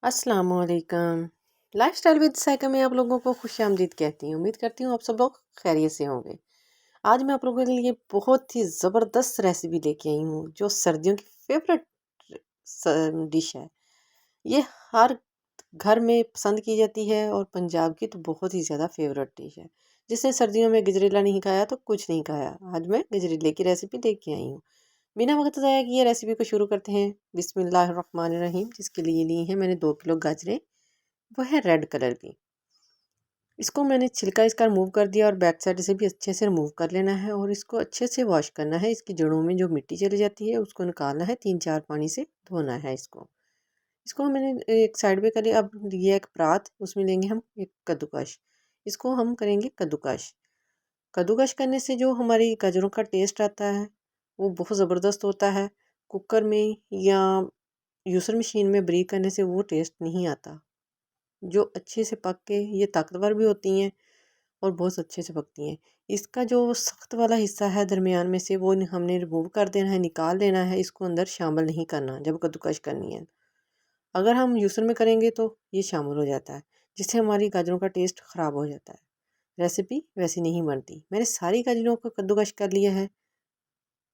अस्सलामुअलैकुम। Lifestyle with Saika में आप लोगों को खुशामदीद कहती हूँ। उम्मीद करती हूँ आप सब लोग खैरियत से होंगे। आज मैं आप लोगों के लिए बहुत ही ज़बरदस्त रेसिपी लेके आई हूँ जो सर्दियों की फेवरेट डिश है। ये हर घर में पसंद की जाती है और पंजाब की तो बहुत ही ज़्यादा फेवरेट डिश है। जिसने सर्दियों में गजरेला नहीं खाया तो कुछ नहीं खाया। आज मैं गजरेले की रेसिपी लेके आई हूँ। बिना वक्त ज़ाया किए रेसिपी को शुरू करते हैं। बिस्मिल्लाहिर्रहमानिर्रहीम। जिसके लिए ली हैं मैंने 2 किलो गाजरें, वो है रेड कलर की। इसको मैंने छिलका इसका रिमूव कर दिया और बैक साइड से भी अच्छे से रिमूव कर लेना है और इसको अच्छे से वॉश करना है। इसकी जड़ों में जो मिट्टी चली जाती है उसको निकालना है, 3-4 पानी से धोना है इसको। इसको मैंने एक साइड पे कर लिया। अब ये एक परात, उसमें लेंगे हम एक कद्दूकश। इसको हम करेंगे कद्दूकश। कद्दूकश करने से जो हमारी गाजरों का टेस्ट आता है वो बहुत ज़बरदस्त होता है। कुकर में या यूसर मशीन में ब्रीक करने से वो टेस्ट नहीं आता। जो अच्छे से पक के ये ताकतवर भी होती हैं और बहुत अच्छे से पकती हैं। इसका जो सख्त वाला हिस्सा है दरमियान में से वो हमने रिमूव कर देना है, निकाल देना है। इसको अंदर शामिल नहीं करना जब कद्दूकश करनी है। अगर हम यूसर में करेंगे तो ये शामिल हो जाता है, जिससे हमारी गाजरों का टेस्ट ख़राब हो जाता है। रेसिपी वैसी नहीं बनती। मैंने सारी गाजरों को कद्दूकश कर लिया है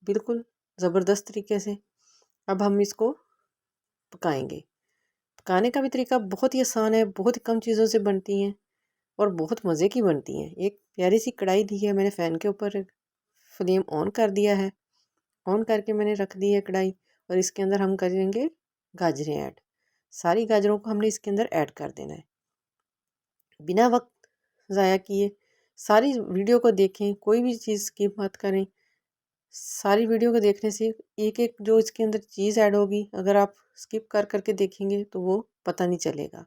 बिल्कुल ज़बरदस्त तरीके से। अब हम इसको पकाएंगे। पकाने का भी तरीका बहुत ही आसान है, बहुत ही कम चीज़ों से बनती हैं और बहुत मज़े की बनती हैं। एक प्यारी सी कढ़ाई ली है मैंने, फ़ैन के ऊपर फ्लेम ऑन कर दिया है। ऑन करके मैंने रख दी है कढ़ाई और इसके अंदर हम करेंगे गाजरें ऐड। सारी गाजरों को हमने इसके अंदर ऐड कर देना है। बिना वक्त ज़ाया किए सारी वीडियो को देखें, कोई भी चीज़ स्किप मत करें। सारी वीडियो को देखने से एक एक जो इसके अंदर चीज़ ऐड होगी, अगर आप स्किप कर करके देखेंगे तो वो पता नहीं चलेगा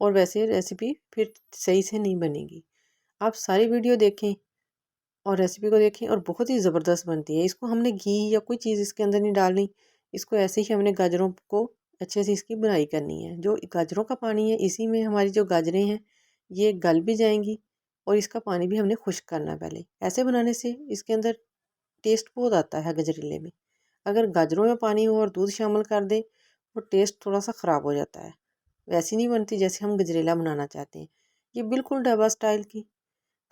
और वैसे रेसिपी फिर सही से नहीं बनेगी। आप सारी वीडियो देखें और रेसिपी को देखें और बहुत ही ज़बरदस्त बनती है। इसको हमने घी या कोई चीज़ इसके अंदर नहीं डालनी। इसको ऐसे ही हमने गाजरों को अच्छे से इसकी बुनाई करनी है। जो गाजरों का पानी है इसी में हमारी जो गाजरें हैं ये गल भी जाएंगी और इसका पानी भी हमने खुश्क करना है पहले। ऐसे बनाने से इसके अंदर टेस्ट बहुत आता है गजरेले में। अगर गाजरों में पानी हो और दूध शामिल कर दें तो टेस्ट थोड़ा सा ख़राब हो जाता है। वैसी नहीं बनती जैसे हम गजरेला बनाना चाहते हैं। ये बिल्कुल ढाबा स्टाइल की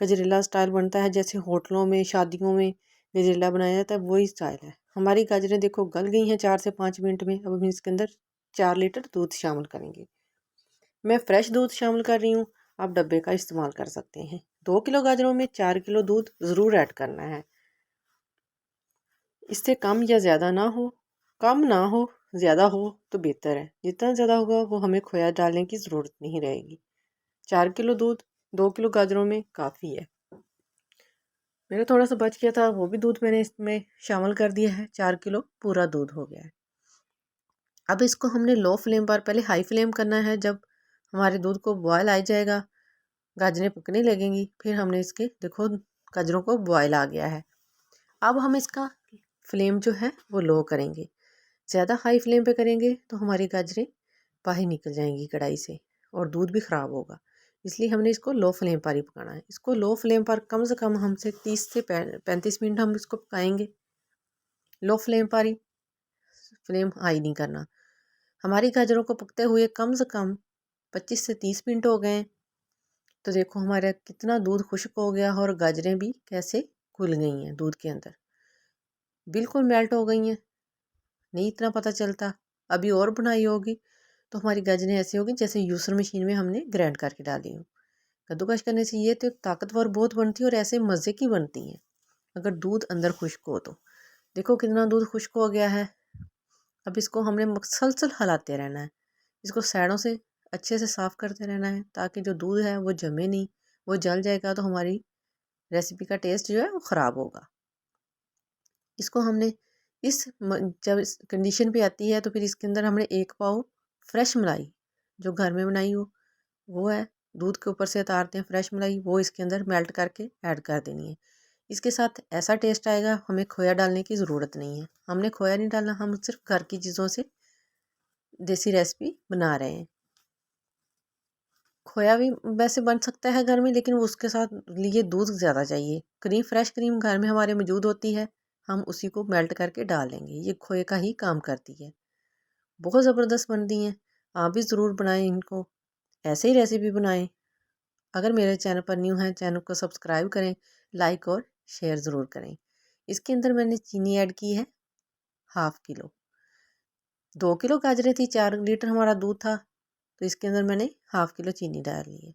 गजरेला स्टाइल बनता है, जैसे होटलों में शादियों में गजरेला बनाया जाता है वही स्टाइल है। हमारी गाजरें देखो गल गई हैं 4 से 5 मिनट में। अब हम इसके अंदर 4 लीटर दूध शामिल करेंगे। मैं फ़्रेश दूध शामिल कर रही हूँ, आप डब्बे का इस्तेमाल कर सकते हैं। 2 किलो गाजरों में 4 किलो दूध ज़रूर ऐड करना है। इससे कम या ज़्यादा ना हो, कम ना हो ज़्यादा हो तो बेहतर है। जितना ज़्यादा होगा वो हमें खोया डालने की ज़रूरत नहीं रहेगी। 4 किलो दूध 2 किलो गाजरों में काफ़ी है। मेरा थोड़ा सा बच गया था, वो भी दूध मैंने इसमें शामिल कर दिया है। 4 किलो पूरा दूध हो गया है। अब इसको हमने लो फ्लेम पर, पहले हाई फ्लेम करना है। जब हमारे दूध को बॉयल आ जाएगा, गाजरें पकने लगेंगी, फिर हमने इसके देखो गाजरों को बॉयल आ गया है। अब हम इसका फ्लेम जो है वो लो करेंगे। ज़्यादा हाई फ्लेम पे करेंगे तो हमारी गाजरें बाहर निकल जाएंगी कढ़ाई से और दूध भी ख़राब होगा। इसलिए हमने इसको लो फ्लेम पर ही पकाना है। इसको लो फ्लेम पर कम से कम हमसे 30 से 35 मिनट हम इसको पकाएंगे। लो फ्लेम पर ही, फ्लेम हाई नहीं करना। हमारी गाजरों को पकते हुए कम से कम 25 से 30 मिनट हो गए। तो देखो हमारा कितना दूध खुश्क हो गया और गाजरें भी कैसे घुल गई हैं दूध के अंदर, बिल्कुल मेल्ट हो गई हैं। नहीं इतना पता चलता। अभी और बुनाई होगी तो हमारी गाजरें ऐसी होगी जैसे यूसर मशीन में हमने ग्राइंड करके डाली हो। कद्दूकश करने से ये तो ताकतवर बहुत बनती है और ऐसे मज़े की बनती हैं अगर दूध अंदर खुश्क हो तो। देखो कितना दूध खुश्क हो गया है। अब इसको हमने मुसलसल हिलाते रहना है। इसको साइडों से अच्छे से साफ़ करते रहना है ताकि जो दूध है वो जमे नहीं। वो जल जाएगा तो हमारी रेसिपी का टेस्ट जो है वो ख़राब होगा। इसको हमने जब इस कंडीशन पे आती है तो फिर इसके अंदर हमने 1 पाव फ्रेश मलाई जो घर में बनाई हो वो है, दूध के ऊपर से उतारते हैं फ्रेश मलाई, वो इसके अंदर मेल्ट करके ऐड कर देनी है। इसके साथ ऐसा टेस्ट आएगा, हमें खोया डालने की ज़रूरत नहीं है। हमने खोया नहीं डालना, हम सिर्फ घर की चीज़ों से देसी रेसिपी बना रहे हैं। खोया भी वैसे बन सकता है घर में, लेकिन उसके साथ लिए दूध ज़्यादा चाहिए। क्रीम, फ्रेश क्रीम घर में हमारे मौजूद होती है, हम उसी को मेल्ट करके डाल लेंगे। ये खोए का ही काम करती है। बहुत ज़बरदस्त बनती हैं। आप भी ज़रूर बनाएं इनको, ऐसे ही रेसिपी बनाएं। अगर मेरे चैनल पर न्यू हैं, चैनल को सब्सक्राइब करें, लाइक और शेयर ज़रूर करें। इसके अंदर मैंने चीनी ऐड की है 1/2 किलो। 2 किलो गाजरें थी, 4 लीटर हमारा दूध था, तो इसके अंदर मैंने 1/2 किलो चीनी डाल ली है।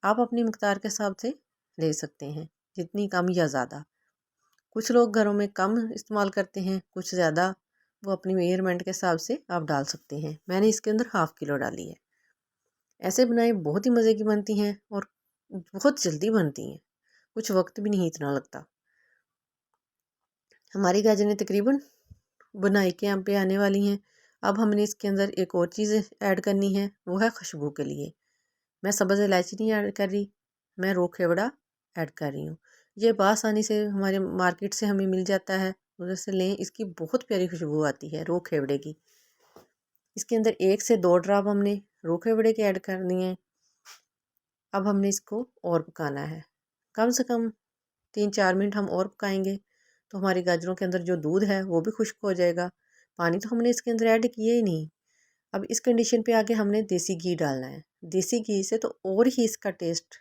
आप अपनी मकदार के हिसाब से ले सकते हैं, जितनी कम या ज़्यादा। कुछ लोग घरों में कम इस्तेमाल करते हैं, कुछ ज़्यादा, वो अपनी मेजरमेंट के हिसाब से आप डाल सकते हैं। मैंने इसके अंदर 1/2 किलो डाली है। ऐसे बनाए बहुत ही मज़े की बनती हैं और बहुत जल्दी बनती हैं, कुछ वक्त भी नहीं इतना लगता। हमारी गाजरें तकरीबन बुनाई के यहाँ पे आने वाली हैं। अब हमने इसके अंदर एक और चीज़ ऐड करनी है, वो है खुशबू के लिए। मैं सब्ज़ इलायची नहीं ऐड कर रही, मैं रोक खेवड़ा ऐड कर रही हूँ। ये बआसानी से हमारे मार्केट से हमें मिल जाता है, उधर से लें। इसकी बहुत प्यारी खुशबू आती है रोक खेवड़े की। इसके अंदर 1 से 2 ड्रॉप हमने रोक खेवड़े के ऐड कर दिए हैं। अब हमने इसको और पकाना है, कम से कम 3-4 मिनट हम और पकाएंगे, तो हमारी गाजरों के अंदर जो दूध है वो भी खुश्क हो जाएगा। पानी तो हमने इसके अंदर ऐड किया ही नहीं। अब इस कंडीशन पे आके हमने देसी घी डालना है। देसी घी से तो और ही इसका टेस्ट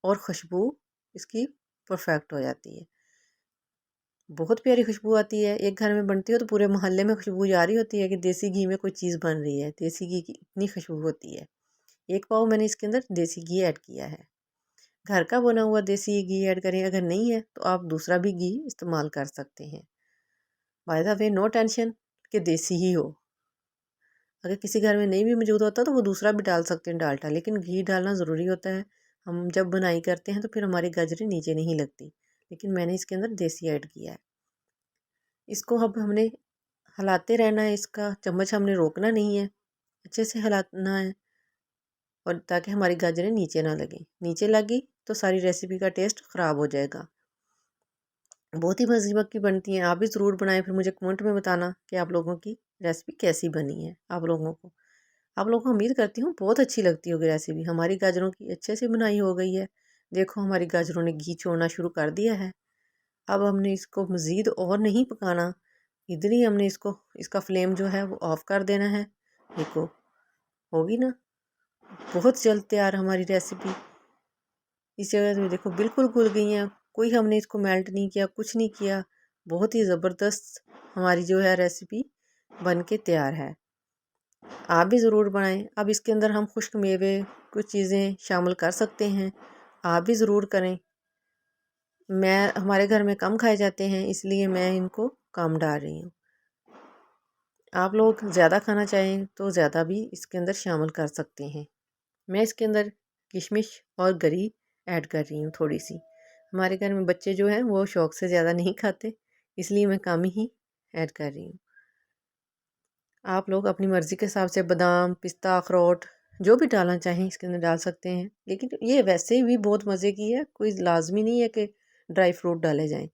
और खुशबू इसकी परफेक्ट हो जाती है। बहुत प्यारी खुशबू आती है। एक घर में बनती हो तो पूरे मोहल्ले में खुशबू जा रही होती है कि देसी घी में कोई चीज़ बन रही है। देसी घी की इतनी खुशबू होती है। 1 पाव मैंने इसके अंदर देसी घी ऐड किया है। घर का बना हुआ देसी घी ऐड करें, अगर नहीं है तो आप दूसरा भी घी इस्तेमाल कर सकते हैं। By the way, no tension कि देसी ही हो। अगर किसी घर में नहीं भी मौजूद होता तो वो दूसरा भी डाल सकते हैं, डाल्डा, लेकिन घी डालना ज़रूरी होता है। हम जब बुनाई करते हैं तो फिर हमारी गाजरें नीचे नहीं लगती। लेकिन मैंने इसके अंदर देसी ऐड किया है। इसको अब हमने हिलाते रहना है, इसका चम्मच हमने रोकना नहीं है, अच्छे से हिलाना है, और ताकि हमारी गाजरें नीचे ना लगें। नीचे लगी तो सारी रेसिपी का टेस्ट ख़राब हो जाएगा। बहुत ही मज़े की बनती हैं, आप भी ज़रूर बनाएं। फिर मुझे कमेंट में बताना कि आप लोगों की रेसिपी कैसी बनी है। आप लोगों को उम्मीद करती हूँ बहुत अच्छी लगती होगी रेसिपी। हमारी गाजरों की अच्छे से बुनाई हो गई है। देखो हमारी गाजरों ने घी छोड़ना शुरू कर दिया है। अब हमने इसको मज़ीद और नहीं पकाना, इधर ही हमने इसका फ्लेम जो है वो ऑफ़ कर देना है। देखो होगी ना, बहुत जल्द तैयार हमारी रेसिपी। इस जगह से देखो बिल्कुल घुल गई हैं, कोई हमने इसको मेल्ट नहीं किया, कुछ नहीं किया। बहुत ही ज़बरदस्त हमारी जो है रेसिपी बन के तैयार है। आप भी ज़रूर बनाएं। अब इसके अंदर हम खुश्क मेवे कुछ चीज़ें शामिल कर सकते हैं, आप भी ज़रूर करें। हमारे घर में कम खाए जाते हैं, इसलिए मैं इनको कम डाल रही हूँ। आप लोग ज़्यादा खाना चाहें तो ज़्यादा भी इसके अंदर शामिल कर सकते हैं। मैं इसके अंदर किशमिश और गरी ऐड कर रही हूँ थोड़ी सी। हमारे घर में बच्चे जो हैं वो शौक़ से ज़्यादा नहीं खाते, इसलिए मैं कम ही ऐड कर रही हूँ। आप लोग अपनी मर्ज़ी के हिसाब से बादाम, पिस्ता, अखरोट जो भी डालना चाहें इसके अंदर डाल सकते हैं। लेकिन ये वैसे भी बहुत मज़े की है, कोई लाजमी नहीं है कि ड्राई फ्रूट डाले जाएं।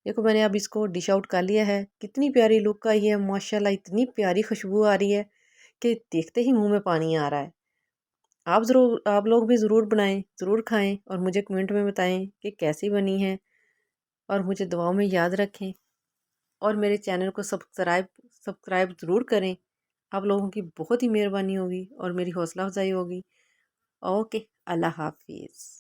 देखो मैंने अब इसको डिश आउट कर लिया है। कितनी प्यारी लुक आई है माशाल्लाह, इतनी प्यारी खुशबू आ रही है कि देखते ही मुंह में पानी आ रहा है। आप लोग भी ज़रूर बनाएं, ज़रूर खाएं और मुझे कमेंट में बताएं कि कैसी बनी है, और मुझे दुआओं में याद रखें। और मेरे चैनल को सब्सक्राइब ज़रूर करें। आप लोगों की बहुत ही मेहरबानी होगी और मेरी हौसला अफजाई होगी। ओके, अल्लाह हाफिज़।